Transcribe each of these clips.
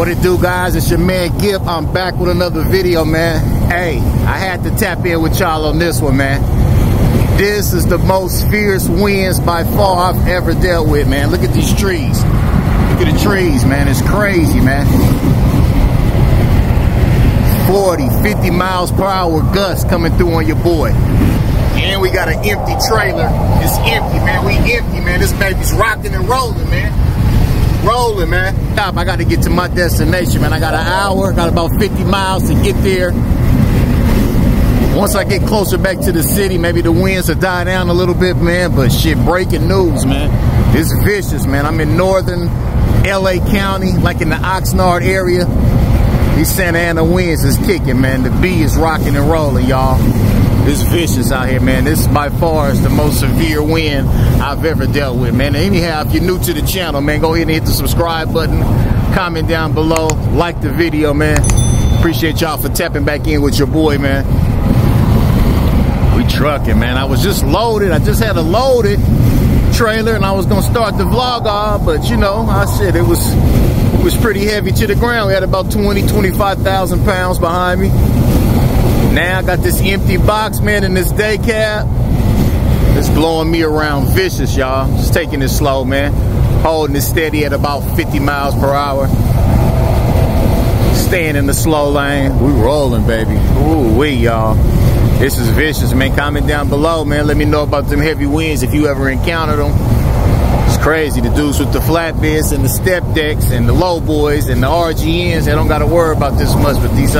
What it do, guys? It's your man Gip. I'm back with another video, man. Hey, I had to tap in with y'all on this one, man. This is the most fierce winds by far I've ever dealt with, man. Look at these trees. Look at the trees, man. It's crazy, man. 40, 50 miles per hour gusts coming through on your boy. And we got an empty trailer. It's empty, man. We empty, man. This baby's rocking and rolling, man. Rolling, man. I got to get to my destination, man. I got an hour, got about 50 miles to get there. Once I get closer back to the city, maybe the winds will die down a little bit, man. But shit, breaking news, man. It's vicious, man. I'm in northern LA County, like in the Oxnard area. These Santa Ana winds is kicking, man. The B is rocking and rolling, y'all. It's vicious out here, man. This by far is the most severe wind I've ever dealt with, man. Anyhow, if you're new to the channel, man, go ahead and hit the subscribe button. Comment down below. Like the video, man. Appreciate y'all for tapping back in with your boy, man. We trucking, man. I was just loaded. I just had a loaded trailer, and I was going to start the vlog off, but, you know, I said it was pretty heavy to the ground. We had about 25,000 pounds behind me. Now I got this empty box, man, in this day cab. It's blowing me around vicious, y'all. Just taking it slow, man. Holding it steady at about 50 miles per hour. Staying in the slow lane. We rolling, baby. Ooh, wee, y'all. This is vicious, man. Comment down below, man. Let me know about them heavy winds if you ever encountered them. It's crazy. The dudes with the flatbeds and the step decks and the low boys and the RGNs, they don't got to worry about this much, but these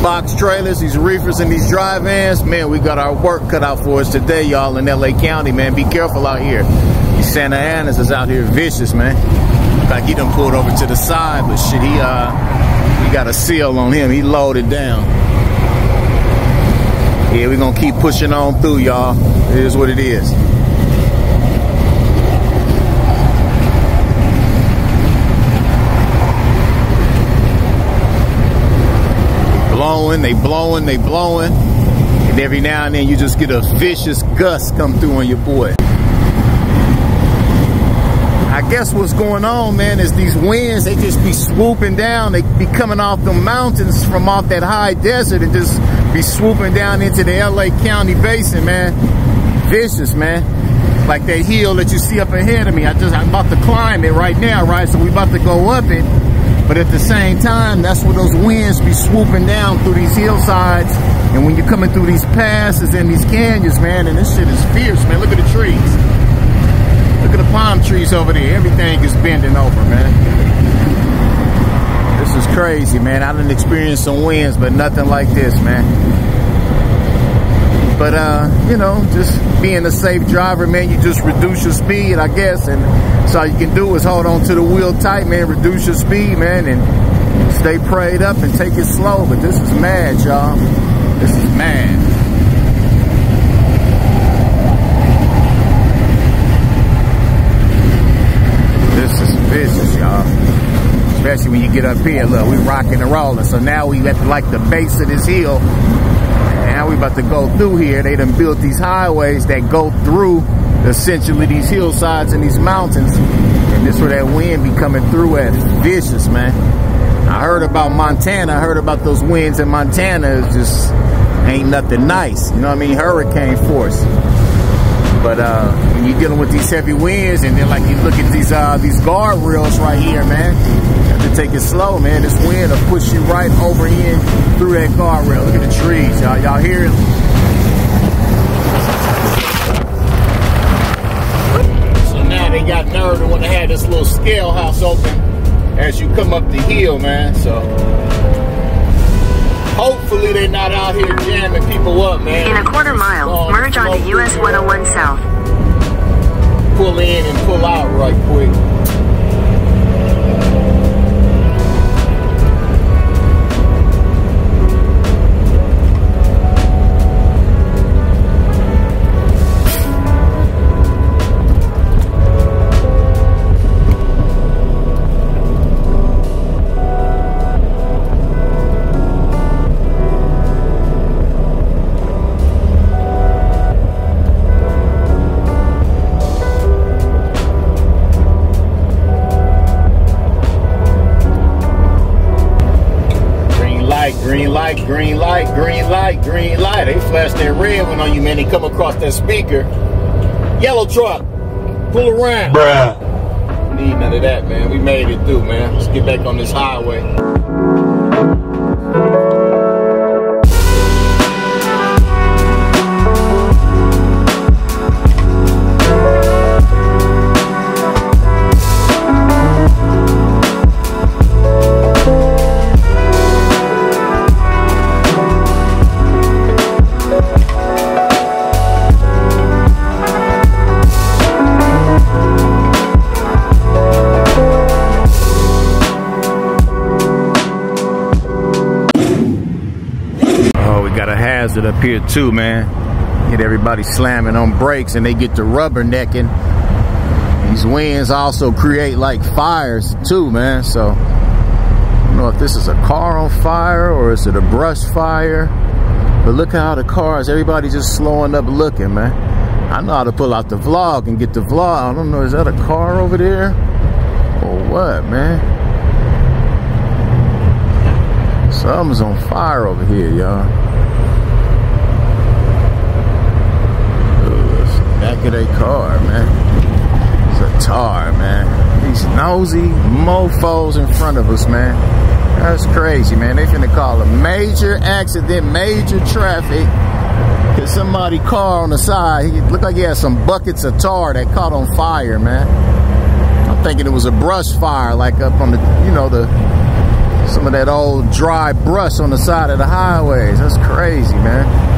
box trailers, these reefers, and these dry vans, man, we got our work cut out for us today, y'all, in LA County, man. Be careful out here. These Santa Anas is out here vicious, man. Like he done pulled over to the side, but shit, he got a seal on him. He loaded down. Yeah, we're gonna keep pushing on through, y'all. It is what it is. They blowing, and every now and then you just get a vicious gust come through on your boy. I guess what's going on, man, is these winds, they just be swooping down. They be coming off the mountains from off that high desert and just be swooping down into the LA County basin, man. Vicious, man. Like that hill that you see up ahead of me. I'm about to climb it right now, right? So we about to go up it. But at the same time, that's where those winds be swooping down through these hillsides. And when you're coming through these passes and these canyons, man, and this shit is fierce, man. Look at the trees. Look at the palm trees over there. Everything is bending over, man. This is crazy, man. I done experienced some winds, but nothing like this, man. But, you know, just being a safe driver, man, you just reduce your speed, I guess. And so all you can do is hold on to the wheel tight, man, reduce your speed, man, and stay prayed up and take it slow. But this is mad, y'all. This is mad. This is vicious, y'all. Especially when you get up here. Look, we rocking and rolling. So now we at like the base of this hill. Now we about to go through here. They done built these highways that go through essentially these hillsides and these mountains. And this where that wind be coming through at. Vicious, man. I heard about Montana. I heard about those winds in Montana. It's just ain't nothing nice. You know what I mean? Hurricane force. But when you're dealing with these heavy winds, and then like you look at these guardrails right here, man. You have to take it slow, man. This wind will push you right over in through that guardrail. Look at the trees, y'all. Y'all hear it? So now they got nerve to want to have this little scale house open as you come up the hill, man. So hopefully they're not out here jamming people up, man. In a quarter mile, merge onto US 101 South. Pull in and pull out right quick. flash that red one on you, man, they come across that speaker. Yellow truck, pull around. Bruh. Need none of that, man. We made it through, man. Let's get back on this highway. Hazard up here too, man. Get everybody slamming on brakes and they get to rubbernecking. These winds also create like fires too, man. So I don't know if this is a car on fire or is it a brush fire, but look how the cars, everybody just slowing up looking, man. I know how to pull out the vlog and get the vlog. I don't know, is that a car over there or what, man? Something's on fire over here, y'all. Back of their car, man. It's a tar, man. These nosy mofos in front of us, man. That's crazy, man. They finna call a major accident, major traffic. Cause somebody's car on the side, he looked like he had some buckets of tar that caught on fire, man. I'm thinking it was a brush fire, like up on the, you know, some of that old dry brush on the side of the highways. That's crazy, man.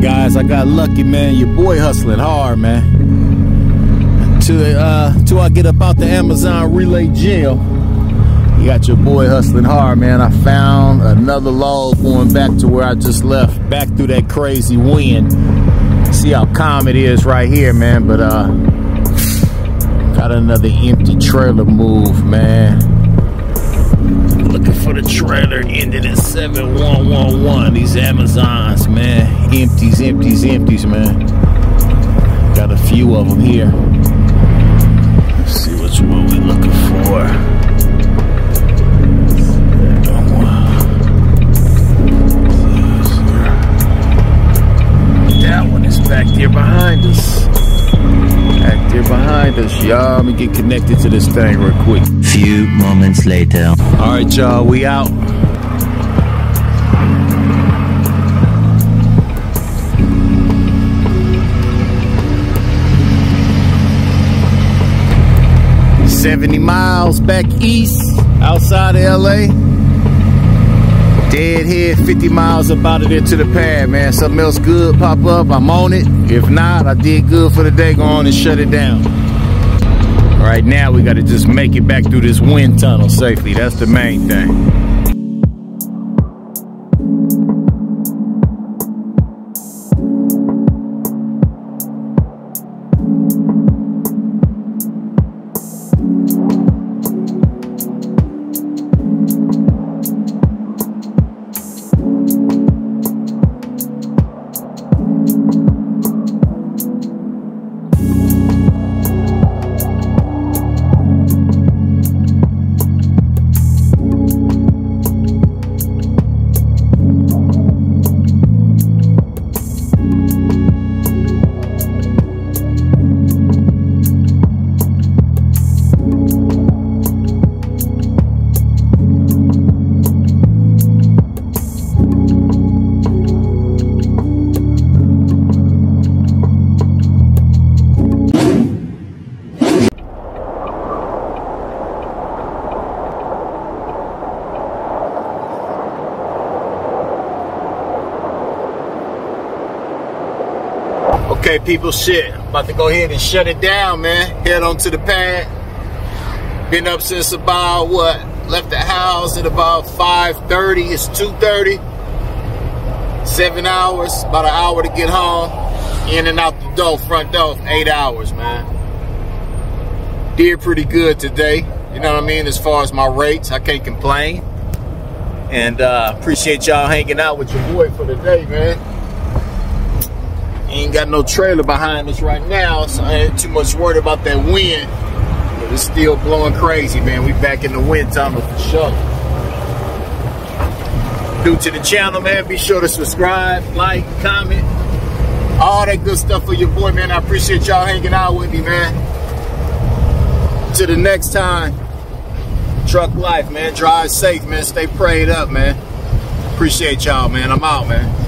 Guys, I got lucky, man. Your boy hustling hard, man. Till I get up out the Amazon relay jail, you got your boy hustling hard, man. I found another load going back to where I just left, back through that crazy wind. See how calm it is right here, man. But got another empty trailer move, man. Looking for the trailer ended at 7111. These Amazons, man. Empties, empties, empties, man. Got a few of them here. Let's see which one we're looking for. That one is back there behind us. Back there behind us, y'all. Let me get connected to this thing real quick. Few moments later. All right, y'all, we out. $70 miles back east, outside of LA. Deadhead, 50 miles up out of there to the pad, man. Something else good pop up, I'm on it. If not, I did good for the day. Go on and shut it down. Right now, we got to just make it back through this wind tunnel safely. That's the main thing. Okay, people, shit. I'm about to go ahead and shut it down, man. Head on to the pad. Been up since about, what? Left the house at about 5:30. It's 2:30. 7 hours, about an hour to get home. In and out the door, front door, 8 hours, man. Did pretty good today. You know what I mean? As far as my rates, I can't complain. And appreciate y'all hanging out with your boy for the day, man. Ain't got no trailer behind us right now, so I ain't too much worried about that wind. But it's still blowing crazy, man. We back in the wind tunnel for sure. New to the channel, man, be sure to subscribe, like, comment, all that good stuff for your boy, man. I appreciate y'all hanging out with me, man. Till the next time, truck life, man. Drive safe, man. Stay prayed up, man. Appreciate y'all, man. I'm out, man.